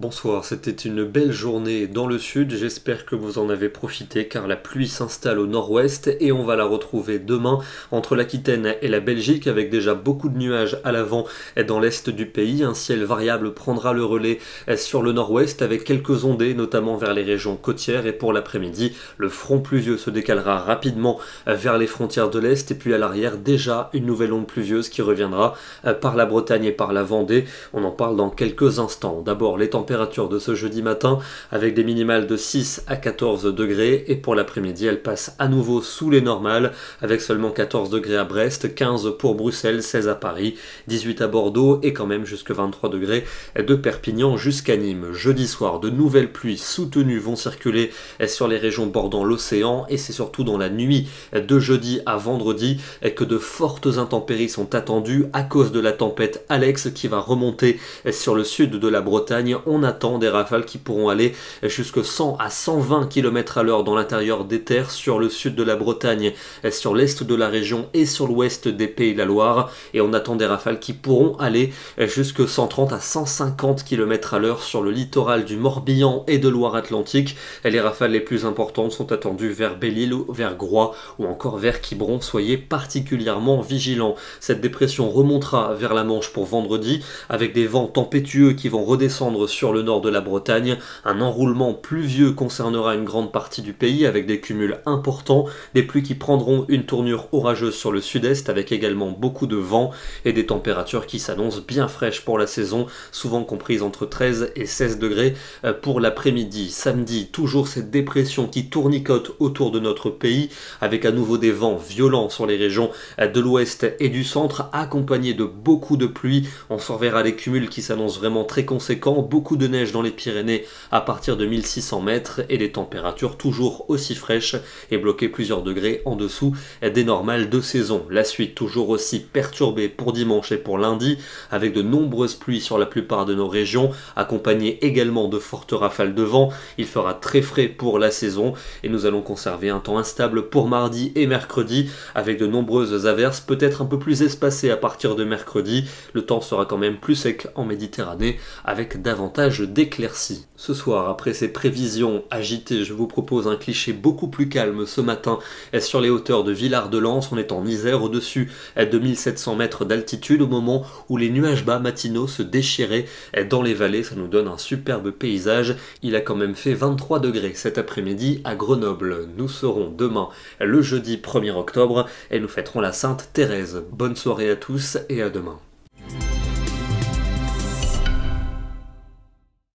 Bonsoir, c'était une belle journée dans le sud, j'espère que vous en avez profité car la pluie s'installe au nord-ouest et on va la retrouver demain entre l'Aquitaine et la Belgique avec déjà beaucoup de nuages à l'avant dans l'est du pays. Un ciel variable prendra le relais sur le nord-ouest avec quelques ondées notamment vers les régions côtières et pour l'après-midi, le front pluvieux se décalera rapidement vers les frontières de l'est et puis à l'arrière déjà une nouvelle onde pluvieuse qui reviendra par la Bretagne et par la Vendée. On en parle dans quelques instants. D'abord les températures de ce jeudi matin avec des minimales de 6 à 14 degrés et pour l'après-midi elles passent à nouveau sous les normales avec seulement 14 degrés à Brest, 15 pour Bruxelles, 16 à Paris, 18 à Bordeaux et quand même jusque 23 degrés de Perpignan jusqu'à Nîmes. Jeudi soir, de nouvelles pluies soutenues vont circuler sur les régions bordant l'océan et c'est surtout dans la nuit de jeudi à vendredi que de fortes intempéries sont attendues à cause de la tempête Alex qui va remonter sur le sud de la Bretagne. On attend des rafales qui pourront aller jusqu'à 100 à 120 km à l'heure dans l'intérieur des terres sur le sud de la Bretagne, sur l'est de la région et sur l'ouest des Pays de la Loire. Et on attend des rafales qui pourront aller jusqu'à 130 à 150 km à l'heure sur le littoral du Morbihan et de Loire-Atlantique. Les rafales les plus importantes sont attendues vers Belle-Île, vers Groix ou encore vers Quiberon. Soyez particulièrement vigilants. Cette dépression remontera vers la Manche pour vendredi avec des vents tempétueux qui vont redescendre sur le nord de la Bretagne. Un enroulement pluvieux concernera une grande partie du pays avec des cumuls importants, des pluies qui prendront une tournure orageuse sur le sud-est avec également beaucoup de vent et des températures qui s'annoncent bien fraîches pour la saison, souvent comprises entre 13 et 16 degrés pour l'après-midi. Samedi, toujours cette dépression qui tournicote autour de notre pays avec à nouveau des vents violents sur les régions de l'ouest et du centre accompagnés de beaucoup de pluie. On surveillera les cumuls qui s'annoncent vraiment très conséquents, beaucoup de neige dans les Pyrénées à partir de 1600 mètres et des températures toujours aussi fraîches et bloquées plusieurs degrés en dessous des normales de saison. La suite toujours aussi perturbée pour dimanche et pour lundi avec de nombreuses pluies sur la plupart de nos régions accompagnées également de fortes rafales de vent. Il fera très frais pour la saison et nous allons conserver un temps instable pour mardi et mercredi avec de nombreuses averses peut-être un peu plus espacées à partir de mercredi. Le temps sera quand même plus sec en Méditerranée avec davantage d'éclaircies. Ce soir, après ces prévisions agitées, je vous propose un cliché beaucoup plus calme ce matin sur les hauteurs de Villard-de-Lans. On est en Isère au-dessus de 1700 mètres d'altitude au moment où les nuages bas matinaux se déchiraient dans les vallées. Ça nous donne un superbe paysage. Il a quand même fait 23 degrés cet après-midi à Grenoble. Nous serons demain le jeudi 1er octobre et nous fêterons la Sainte Thérèse. Bonne soirée à tous et à demain.